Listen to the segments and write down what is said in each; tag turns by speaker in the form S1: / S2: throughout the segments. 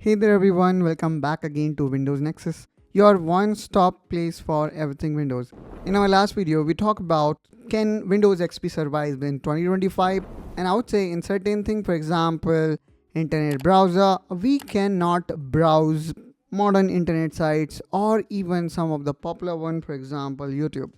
S1: Hey there everyone, welcome back again to Windows Nexus, your one-stop place for everything Windows. In our last video, we talked about can Windows XP survive in 2025, and I would say in certain things, for example, internet browser, we cannot browse modern internet sites or even some of the popular one, for example, YouTube.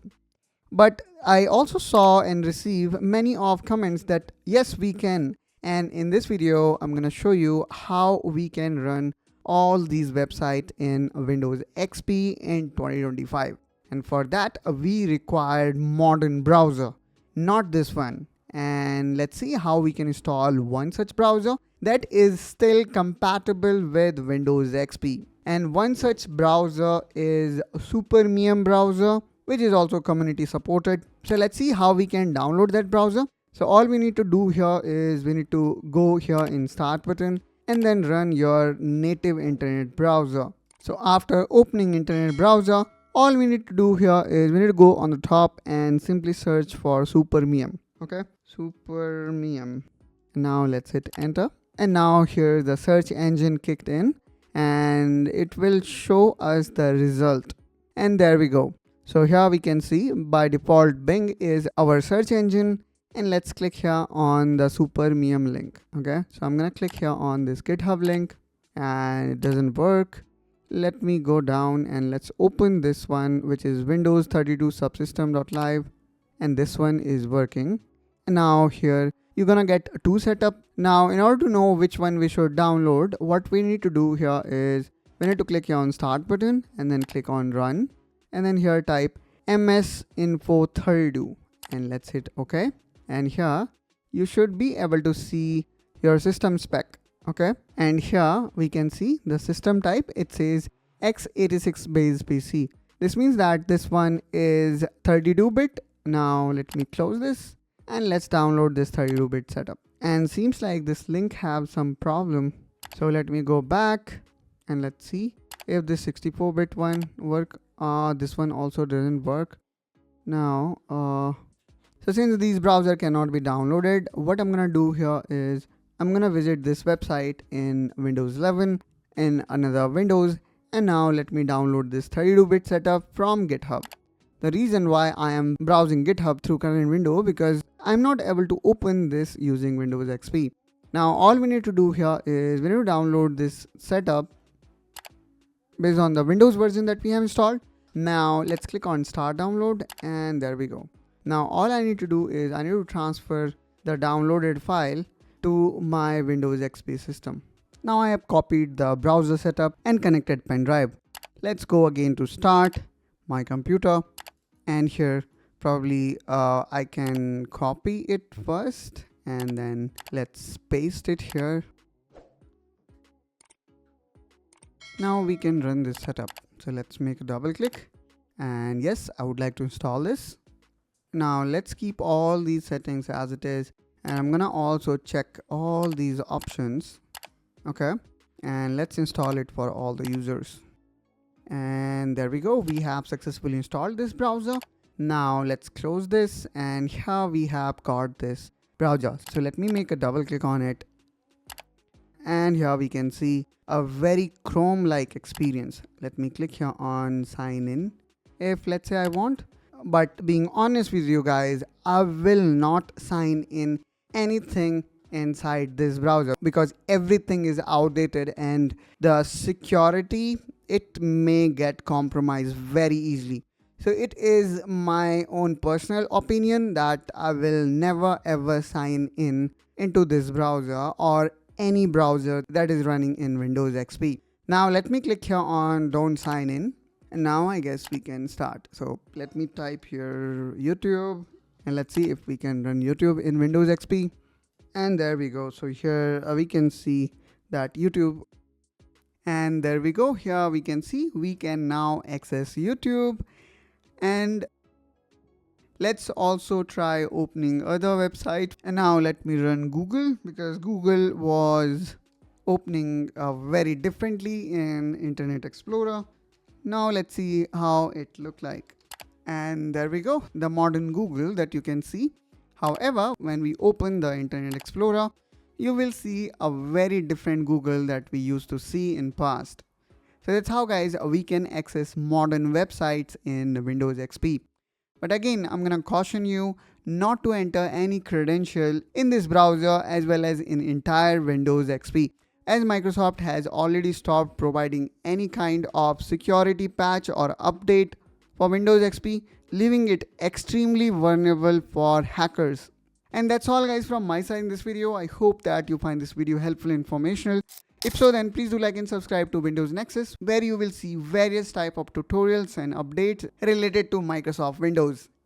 S1: But I also saw and received many of comments that yes, we can. And in this video, I'm going to show you how we can run all these websites in Windows XP in 2025. And for that, we required modern browser, not this one. And let's see how we can install one such browser that is still compatible with Windows XP. And one such browser is Supermium browser, which is also community supported. So let's see how we can download that browser. So all we need to do here is we need to go here in start button and then run your native internet browser. So after opening internet browser, all we need to do here is we need to go on the top and simply search for Supermium. Okay, Supermium. Now let's hit enter. And now here the search engine kicked in and it will show us the result. And there we go. So here we can see by default Bing is our search engine, and let's click here on the Supermium link. Okay, so I'm gonna click here on this GitHub link and it doesn't work. Let me go down and let's open this one, which is Windows 32 subsystem.live, and this one is working. And now here you're gonna get two setup. Now in order to know which one we should download, what we need to do here is we need to click here on start button and then click on run. And then here type msinfo32 and let's hit OK. And here you should be able to see your system spec. Okay. And here we can see the system type. It says x86 based PC. This means that this one is 32-bit. Now let me close this and let's download this 32-bit setup. And seems like this link have some problem. So let me go back and let's see if this 64-bit one work. This one also doesn't work. Now, so since these browser cannot be downloaded, what I'm gonna do here is I'm gonna visit this website in Windows 11 in another Windows, and now let me download this 32-bit setup from GitHub. The reason why I am browsing GitHub through current window because I'm not able to open this using Windows XP. Now all we need to do here is we need to download this setup based on the Windows version that we have installed. Now let's click on start download and there we go. Now all I need to do is I need to transfer the downloaded file to my Windows XP system. Now I have copied the browser setup and connected pen drive. Let's go again to start my computer, and here probably I can copy it first and then let's paste it here. Now we can run this setup. So let's make a double click and yes, I would like to install this. Now let's keep all these settings as it is, and I'm gonna also check all these options. Okay, and let's install it for all the users. And there we go, we have successfully installed this browser. Now let's close this, and here we have got this browser. So let me make a double click on it, and here we can see a very Chrome-like experience. Let me click here on sign in if let's say I want. But being honest with you guys, I will not sign in anything inside this browser because everything is outdated and the security, it may get compromised very easily. So it is my own personal opinion that I will never ever sign in into this browser or any browser that is running in Windows XP. Now let me click here on don't sign in, and now I guess we can start. So let me type here YouTube and let's see if we can run YouTube in Windows XP. And there we go. So here we can see that YouTube, and there we go. Here we can see we can now access YouTube. And let's also try opening other website. And now let me run Google because Google was opening very differently in Internet Explorer. Now let's see how it looked like. And there we go, the modern Google that you can see. However, when we open the Internet Explorer, you will see a very different Google that we used to see in past. So that's how guys we can access modern websites in Windows XP. But again, I'm gonna caution you not to enter any credential in this browser as well as in entire Windows XP, as Microsoft has already stopped providing any kind of security patch or update for Windows XP, leaving it extremely vulnerable for hackers. And that's all guys from my side in this video. I hope that you find this video helpful and informational. If so, then please do like and subscribe to Windows Nexus, where you will see various type of tutorials and updates related to Microsoft Windows.